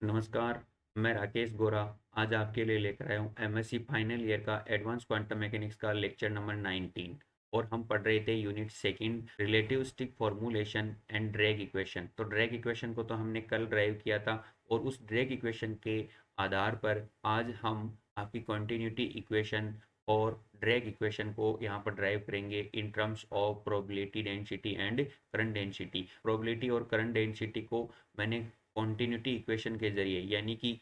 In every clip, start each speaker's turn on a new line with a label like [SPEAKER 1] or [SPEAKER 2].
[SPEAKER 1] नमस्कार, मैं राकेश गोरा आज आपके लिए लेकर आया हूँ एमएससी फाइनल ईयर का एडवांस क्वांटम मैकेनिक्स का लेक्चर नंबर 19 और हम पढ़ रहे थे unit second relativistic formulation and drag equation. तो ड्रैग इक्वेशन को तो हमने कल ड्राइव किया था और उस ड्रैग इक्वेशन के आधार पर आज हम आपकी कंटिन्यूटी इक्वेशन और ड्रैग इक्वेशन को यहाँ पर ड्राइव करेंगे in terms of probability density and current density. Probability और करंट डेंसिटी को मैंने कॉन्टिन्यूटी इक्वेशन के जरिए यानी कि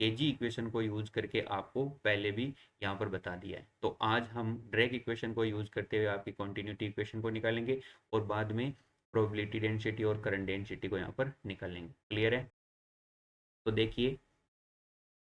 [SPEAKER 1] केजी इक्वेशन को यूज करके आपको पहले भी यहाँ पर बता दिया है। तो आज हम ड्रैग इक्वेशन को यूज करते हुए आपकी कॉन्टिन्यूटी इक्वेशन को निकालेंगे और बाद में प्रोबेबिलिटी डेंसिटी और करंट डेंसिटी को यहाँ पर निकालेंगे। क्लियर है? तो देखिए,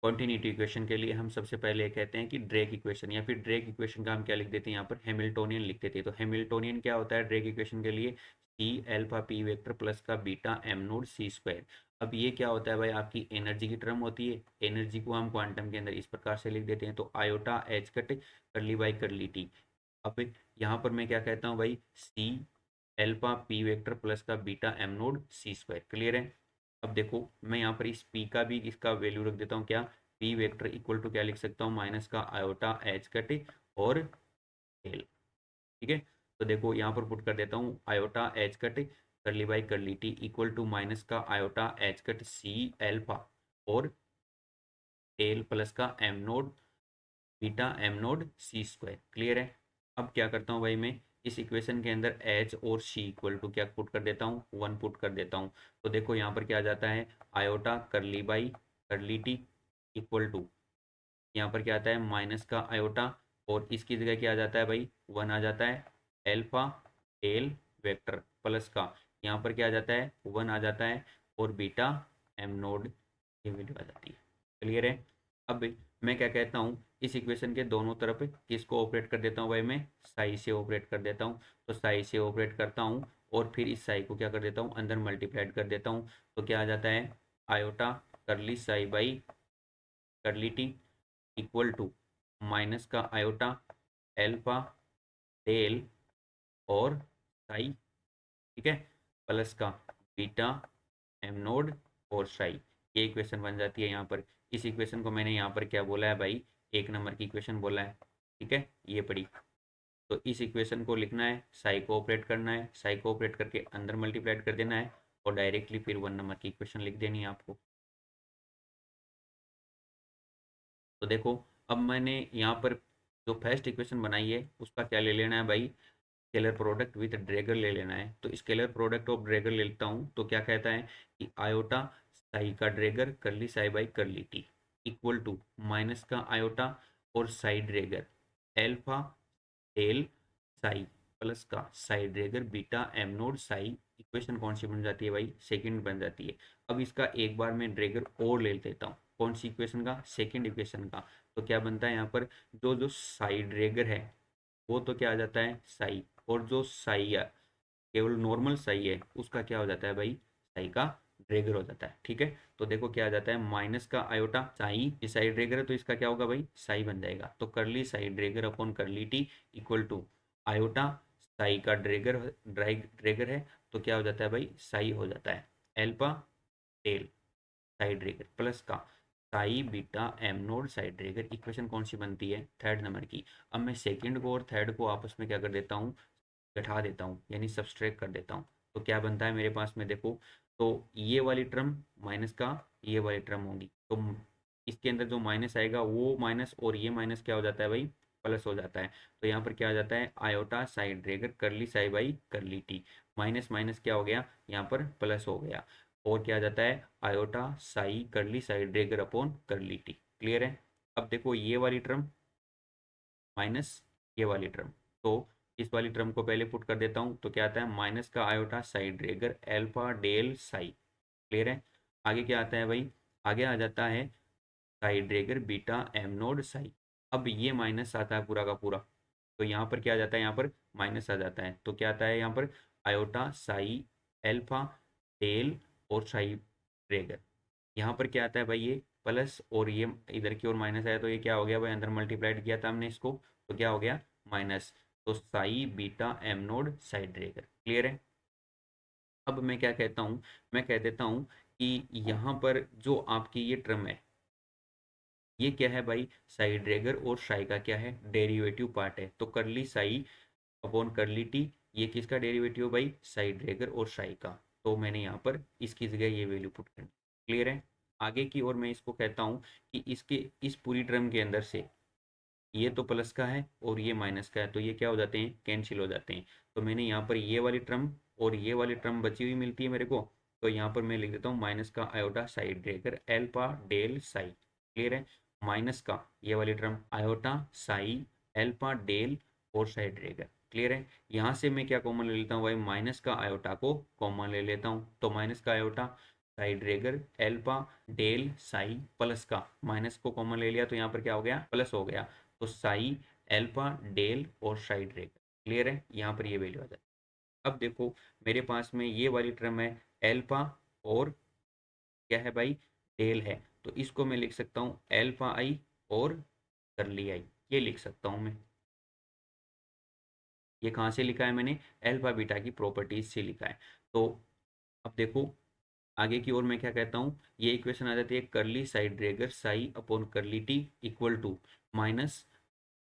[SPEAKER 1] कॉन्टिन्यूटी इक्वेशन के लिए हम सबसे पहले कहते हैं कि ड्रैग इक्वेशन या फिर ड्रैग इक्वेशन का हम क्या लिख देते हैं, यहाँ पर हैमिल्टोनियन लिख देते हैं। तो हैमिल्टोनियन क्या होता है ड्रैग इक्वेशन के लिए? सी एल्फा पी वेक्टर प्लस का beta M naught C square. अब ये क्या होता है भाई? आपकी एनर्जी की टर्म होती है। एनर्जी को हम क्वांटम के अंदर इस प्रकार से लिख देते हैं, तो iota h cut curly by curly T. अब यहाँ पर मैं क्या कहता हूँ भाई? सी एल्फा पी वेक्टर प्लस का beta M naught C square. Clear है? अब देखो, मैं यहाँ पर इस पी का भी इसका वैल्यू रख देता हूँ। क्या? पी वेक्टर इक्वल टू क्या लिख सकता हूँ? माइनस का आयोटा एच कट और एल। ठीक है, तो देखो यहाँ पर पुट कर देता हूँ iota h cut curly by curly T equal to minus का iota h cut C alpha और एल प्लस का M naught beta M naught C square. Clear है? अब क्या करता हूँ भाई, मैं इस इक्वेशन के अंदर एच और सी इक्वल टू क्या पुट कर देता हूँ? 1 पुट कर देता हूँ। तो देखो यहाँ पर क्या आ जाता है? आयोटा करली by curly T equal to, यहाँ पर क्या आता है? माइनस का आयोटा और इसकी जगह क्या आ जाता है भाई? 1 आ जाता है एल्फा एल वेक्टर प्लस का, यहाँ पर क्या आ जाता है? 1 आ जाता है और बीटा एम नोड ये वैल्यू आ जाती है। क्लियर है? अब मैं क्या कहता हूँ, इस इक्वेशन के दोनों तरफ किसको ऑपरेट कर देता हूँ भाई? मैं साई से ऑपरेट कर देता हूँ। तो साई से ऑपरेट करता हूँ और फिर इस साई को क्या कर देता हूँ? अंदर मल्टीप्लाइड कर देता हूँ। तो क्या आ जाता है? Iota curly psi by curly T equal to minus का आयोटा एल्फा डेल और साई, ठीक है, प्लस का बीटा एम नोड और साई। ये इक्वेशन बन जाती है यहाँ पर। इस इक्वेशन को मैंने यहाँ पर क्या बोला है भाई? 1 नंबर की इक्वेशन बोला है। ठीक है, ये पड़ी। तो इस इक्वेशन को लिखना है, साई को ऑपरेट करना है, साई को ऑपरेट करके अंदर मल्टीप्लाइड कर देना है और डायरेक्टली फिर 1 नंबर की इक्वेशन लिख देनी है आपको। तो देखो, अब मैंने यहाँ पर जो फर्स्ट इक्वेशन बनाई है उसका क्या ले लेना है भाई? स्केलर प्रोडक्ट विथ ड्रैगर ले लेना है। तो स्केलर प्रोडक्ट ऑफ ड्रैगर ले लेता हूँ। तो क्या कहता है कि आयोटा साई का dagger curly psi by curly T equal to minus का आयोटा और psi dagger alpha L psi plus का psi dagger beta M naught psi. Equation कौन सी बन जाती है भाई? सेकंड बन जाती है। अब इसका एक बार मैं ड्रैगर और ले लेता हूँ। कौन सी इक्वेशन का? सेकंड इक्वेशन का। तो क्या बनता है यहाँ पर? जो जो साई ड्रैगर है वो तो क्या आ जाता है? साई। और जो साई है, केवल नॉर्मल साई है, उसका क्या हो जाता है भाई? साई का ड्रैगर हो जाता है। ठीक है, तो देखो क्या आ जाता है? माइनस का आयोटा साई, ये साई ड्रैगर है तो इसका क्या होगा भाई? साई बन जाएगा। तो curly psi dagger upon curly T equal to iota psi का ड्रैगर ड्रैगर है तो क्या हो जाता है भाई? साई हो जाता है alpha del psi dagger plus का psi beta M naught psi dagger. Equation कौन सी बनती है? 3rd नंबर की। अब मैं सेकंड को और थर्ड को आपस में क्या कर देता हूँ? घटा देता हूँ यानी सब्सट्रैक्ट कर देता हूँ। तो क्या बनता है मेरे पास में? देखो, तो ये वाली टर्म माइनस का ये वाली टर्म होगी, तो इसके अंदर जो माइनस आएगा वो माइनस और ये माइनस क्या हो जाता है भाई? प्लस हो जाता है। तो यहाँ पर क्या आ जाता है? Iota side Drager curly psi by curly T, minus minus क्या हो गया? यहाँ पर प्लस हो गया। और क्या आ जाता है? आयोटा साई करली side Drager upon curly T. Clear है? अब देखो, ये वाली टर्म माइनस ये वाली टर्म, तो इस वाली टर्म को पहले पुट कर देता हूँ। तो क्या आता है? माइनस का iota psi dagger alpha del psi. Clear है? आगे क्या आता है भाई? आगे आ जाता है psi dagger beta M naught psi. अब ये माइनस आता है पूरा का पूरा, तो यहाँ पर क्या आ जाता है? यहाँ पर माइनस आ जाता है। तो क्या आता है यहाँ पर? आयोटा साई एल्फा डेल और साई रेगर। यहाँ पर क्या आता है भाई? ये प्लस और ये इधर की ओर माइनस आया तो ये क्या हो गया भाई? अंदर मल्टीप्लाइड किया था हमने इसको, तो क्या हो गया? माइनस। तो psi beta M naught side रहेगा। क्लियर है? अब मैं क्या कहता हूँ? मैं कह देता हूँ कि यहाँ पर जो आपकी ये टर्म है, ये क्या है भाई, साई ड्रैगर और साई का क्या है, डेरिवेटिव पार्ट है। तो curly Sai upon curly T, ये किसका डेरिवेटिव भाई, साई ड्रैगर और साई का। तो मैंने यहाँ पर इसकी जगह ये वैल्यू पुट करनी। क्लियर है। आगे की ओर मैं इसको कहता हूँ कि इसके इस पूरी टर्म के अंदर से ये तो प्लस का है और ये माइनस का है, तो ये क्या हो जाते हैं, कैंसिल हो जाते हैं। तो मैंने यहाँ पर ये वाली टर्म और ये वाली टर्म बची हुई मिलती है मेरे को। तो यहाँ पर मैं लिख देता हूँ माइनस का आयोटा साइड ब्रेकर एल्फा डेल साई। क्लियर है। माइनस का ये वाली term iota psi alpha del और साइड ब्रेकर। क्लियर है। यहाँ से मैं क्या कॉमन ले लेता हूँ भाई, माइनस का आयोटा को कॉमन ले लेता हूँ। तो माइनस का iota psi dagger alpha del psi plus का माइनस को कॉमन ले लिया, तो यहाँ पर क्या हो गया, प्लस हो गया। तो साई एल्फा डेल और साइड रेगर। क्लियर है। यहाँ पर ये वैल्यू आ जाती है। अब देखो मेरे पास में ये वाली टर्म है एल्फा और क्या है भाई, डेल है। तो इसको मैं लिख सकता हूँ एल्फा आई और करली आई, ये लिख सकता हूँ मैं। ये कहाँ से लिखा है मैंने, एल्फा बीटा की प्रॉपर्टीज से लिखा है। तो अब देखो आगे की ओर मैं क्या कहता हूँ, ये इक्वेशन आ जाती है curly psi dagger psi upon curly T equal to minus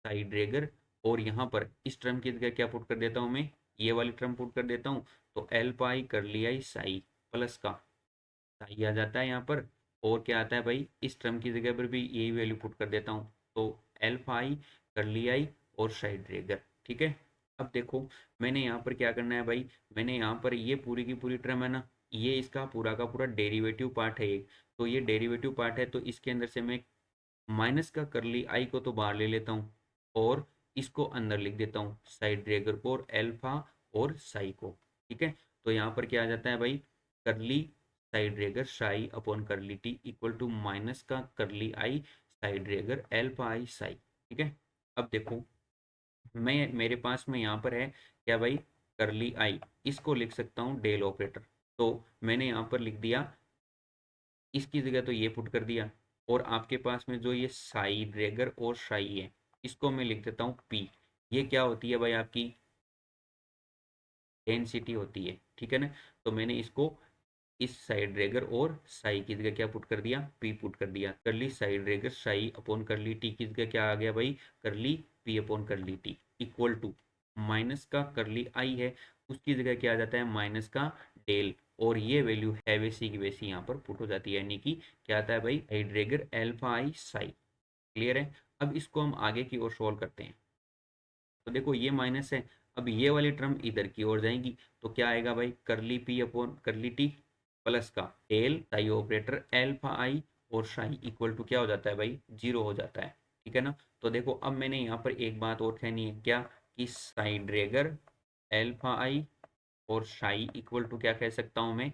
[SPEAKER 1] psi dagger, और यहाँ पर इस टर्म की जगह क्या पुट कर देता हूँ मैं, ये वाली टर्म पुट कर देता हूँ। तो एल पाई करली आई साई प्लस का साई आ जाता है यहाँ पर, और क्या आता है भाई, इस टर्म की जगह पर भी यही वैल्यू पुट कर देता हूँ। तो एल पाई करली आई और साइड ड्रेगर। ठीक है। अब देखो मैंने यहाँ पर क्या करना है भाई, मैंने यहाँ पर ये पूरी की पूरी टर्म है ना, ये इसका पूरा का पूरा डेरिवेटिव पार्ट है एक। तो ये डेरिवेटिव पार्ट है, तो इसके अंदर से मैं माइनस का करली आई को तो बाहर ले लेता हूँ और इसको अंदर लिख देता हूँ साइड ड्रैगर को और एल्फा और साई को। ठीक है। तो यहाँ पर क्या आ जाता है भाई, करली side Drager Sai upon curly T equal to minus का करली आई साइड ड्रैगर एल्फा आई साई। ठीक है। अब देखो मैं मेरे पास में यहाँ पर है क्या भाई, करली आई, इसको लिख सकता हूँ डेल ऑपरेटर। तो मैंने यहाँ पर लिख दिया, इसकी जगह तो ये पुट कर दिया, और आपके पास में जो ये साई ड्रैगर और साई है, इसको मैं लिख देता हूँ पी। ये क्या होती है भाई, आपकी डेंसिटी होती है। ठीक है ना। तो मैंने इसको इस साइड ड्रैगर और साई की जगह क्या पुट कर दिया, पी पुट कर दिया। करली side Drager Sai upon curly T की जगह क्या आ गया भाई, करली P upon curly T equal to minus का करली आई है, उसकी जगह क्या आ जाता है, माइनस का डेल, और ये वैल्यू है वैसी की वैसी यहाँ पर पुट हो जाती है, यानी कि क्या आता है भाई, हाइड्रेगर एल्फा आई साई। क्लियर है। अब इसको हम आगे की ओर सोल्व करते हैं। तो देखो ये माइनस है, अब ये वाली टर्म इधर की ओर जाएंगी, तो क्या आएगा भाई, करली P upon curly t plus का डेल साई ऑपरेटर एल्फा आई और साई इक्वल टू क्या हो जाता है भाई, जीरो हो जाता है। ठीक है ना। तो देखो अब मैंने यहाँ पर एक बात और कहनी है, क्या कि साई ड्रेगर एल्फा आई और साई इक्वल टू क्या कह सकता हूँ मैं,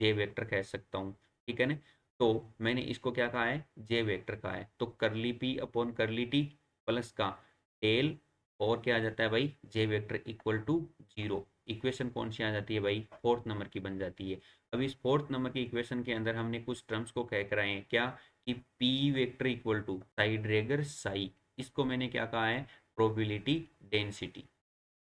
[SPEAKER 1] जे वेक्टर कह सकता हूँ। ठीक है ना। तो मैंने इसको क्या कहा है, जे वेक्टर कहा है। तो curly P upon curly t plus का टेल और क्या आ जाता है भाई, J vector equal to zero. Equation कौन सी आ जाती है भाई, फोर्थ नंबर की बन जाती है। अब इस फोर्थ नंबर की इक्वेशन के अंदर हमने कुछ टर्म्स को कह कर आए हैं, क्या कि P vector equal to psi dagger psi, इसको मैंने क्या कहा है, प्रोबेबिलिटी डेंसिटी।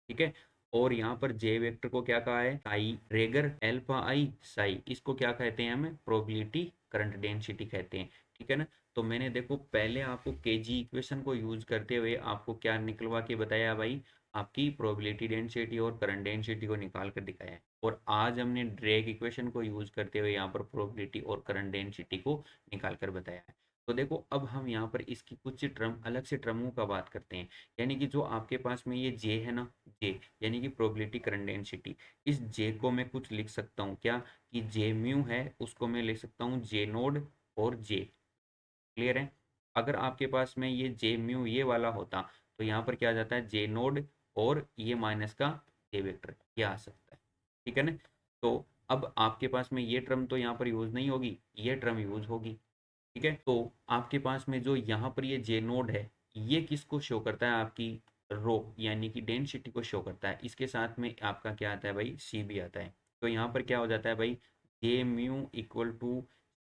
[SPEAKER 1] ठीक है। और यहाँ पर जे वेक्टर को क्या कहा है, साई रेगर एल्फा आई साई, इसको क्या कहते हैं, हमें प्रोबेबिलिटी करंट डेंसिटी कहते हैं। ठीक है ना। तो मैंने देखो पहले आपको केजी इक्वेशन को यूज करते हुए आपको क्या निकलवा के बताया भाई, आपकी प्रोबेबिलिटी डेंसिटी और करंट डेंसिटी को निकाल कर दिखाया है। और आज हमने ड्रेक इक्वेशन को यूज करते हुए यहाँ पर प्रोबेबिलिटी और करंट डेंसिटी को निकाल कर बताया है। तो देखो अब हम यहाँ पर इसकी कुछ टर्म अलग से टर्मों का बात करते हैं। यानी कि जो आपके पास में ये जे है ना, जे यानी कि प्रोबेबिलिटी करंट डेंसिटी, इस जे को मैं कुछ लिख सकता हूँ क्या, कि जे म्यू है उसको मैं लिख सकता हूँ जे नोड और जे। क्लियर है। अगर आपके पास में ये जे म्यू ये वाला होता, तो यहाँ पर क्या आ जाता है, जे नोड और ये माइनस का जे वेक्टर, ये आ सकता है। ठीक है ना। तो अब आपके पास में ये टर्म तो यहाँ पर यूज नहीं होगी, ये टर्म यूज होगी। ठीक है। तो आपके पास में जो यहाँ पर ये जे नोड है, ये किसको शो करता है, आपकी रो यानी कि डेंसिटी को शो करता है। इसके साथ में आपका क्या आता है भाई, सी भी आता है। तो यहाँ पर क्या हो जाता है भाई, जे म्यू इक्वल टू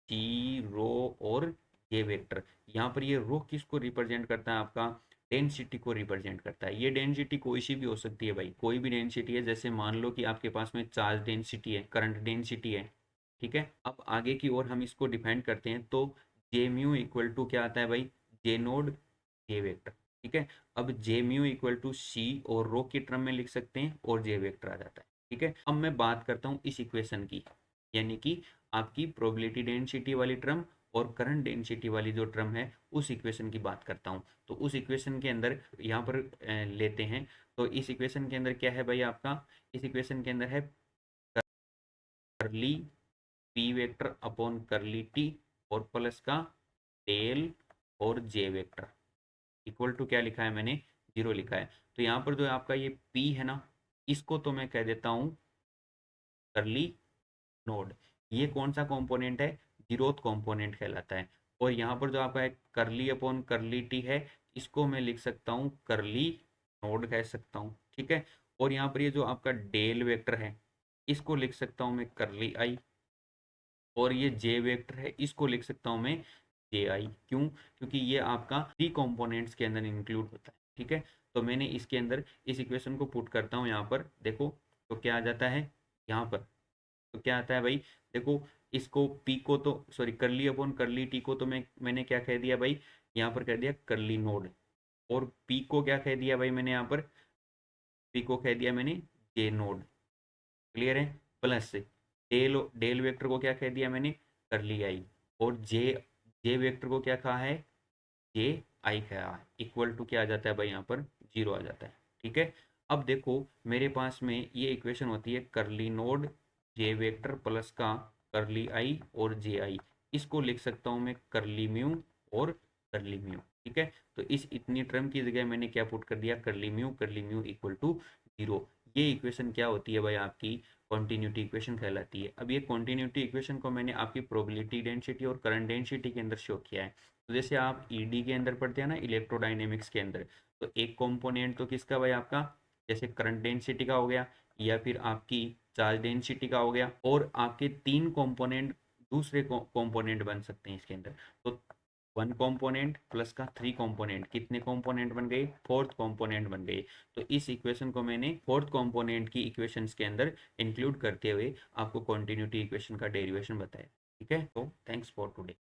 [SPEAKER 1] सी रो और जे वेक्टर। यहाँ पर ये रो किसको रिप्रेजेंट करता है, आपका डेंसिटी को रिप्रेजेंट करता है। ये डेंसिटी कोई सी भी हो सकती है भाई, कोई भी डेंसिटी है। जैसे मान लो कि आपके पास में चार्ज डेंसिटी है, करंट डेंसिटी है। ठीक है, अब आगे की ओर हम इसको डिफाइन करते हैं, तो जे म्यू इक्वल टू क्या आता है भाई, जे नोड जे वेक्टर। ठीक है, अब जे म्यू इक्वल टू सी और रो की टर्म में लिख सकते हैं और जे वेक्टर आ जाता है। ठीक है, अब मैं बात करता हूँ इस इक्वेशन की, यानी कि आपकी प्रोबेबिलिटी डेंसिटी वाली टर्म और करंट डेंसिटी वाली जो टर्म है उस इक्वेशन की बात करता हूँ। तो उस इक्वेशन के अंदर यहाँ पर लेते हैं, तो इस इक्वेशन के अंदर क्या है भाई आपका, इस इक्वेशन के अंदर है करली P vector upon curly T और प्लस का डेल और जे वेक्टर इक्वल टू क्या लिखा है मैंने, जीरो लिखा है। तो यहाँ पर जो आपका ये पी है ना, इसको तो मैं कह देता हूँ करली नोड। ये कौन सा कंपोनेंट है, जीरोथ कंपोनेंट कहलाता है। और यहाँ पर जो आपका करली अपॉन करली टी है, इसको मैं लिख सकता हूँ करली नोड कह सकता हूँ। ठीक है, और यहाँ पर ये जो आपका डेल वेक्टर है, इसको लिख सकता हूँ मैं करली आई, और ये जे वेक्टर है इसको लिख सकता हूँ मैं जे आई। क्यों, क्योंकि ये आपका थ्री कंपोनेंट्स के अंदर इंक्लूड होता है। ठीक है, तो मैंने इसके अंदर इस इक्वेशन को पुट करता हूँ यहाँ पर, देखो तो क्या आ जाता है यहाँ पर, तो क्या आता है भाई, देखो इसको पी को तो सॉरी करली अपॉन करली टी को तो मैंने क्या कह दिया भाई, यहाँ पर कह दिया करली नोड, और पी को क्या कह दिया भाई मैंने यहाँ पर, पी को कह दिया मैंने जे नोड। क्लियर है, प्लस डेल डेल वेक्टर को क्या कह दिया मैंने, करली आई, और जे जे वेक्टर को क्या कहा है, जे आई कहा है, इक्वल टू क्या आ जाता है भाई यहाँ पर, जीरो आ जाता है। ठीक है, अब देखो मेरे पास में ये इक्वेशन होती है करली नोड जे वेक्टर प्लस का करली आई और जे आई, इसको लिख सकता हूँ मैं करली म्यू और करली म्यू। ठीक है, तो इस इतनी टर्म की जगह मैंने क्या पुट कर दिया, करली म्यू इक्वल टू जीरो। ये इक्वेशन क्या होती है भाई आपकी, कॉन्टिन्यूटी इक्वेशन कहलाती है। अब ये कॉन्टिन्यूटी इक्वेशन को मैंने आपकी प्रोबेबिलिटी डेंसिटी और करंट डेंसिटी के अंदर शो किया है। तो जैसे आप ईडी के अंदर पढ़ते हैं ना, इलेक्ट्रोडायनेमिक्स के अंदर, तो एक कंपोनेंट तो किसका भाई आपका, जैसे करंट डेंसिटी का हो गया, या फिर आपकी चार्ज डेंसिटी का हो गया, और आपके तीन कंपोनेंट दूसरे कंपोनेंट बन सकते हैं इसके अंदर। तो वन कंपोनेंट प्लस का थ्री कंपोनेंट, कितने कंपोनेंट बन गए, फोर्थ कंपोनेंट बन गए। तो इस इक्वेशन को मैंने फोर्थ कंपोनेंट की इक्वेशंस के अंदर इंक्लूड करते हुए आपको कॉन्टिन्यूटी इक्वेशन का डेरिवेशन बताया। ठीक है, तो थैंक्स फॉर टुडे।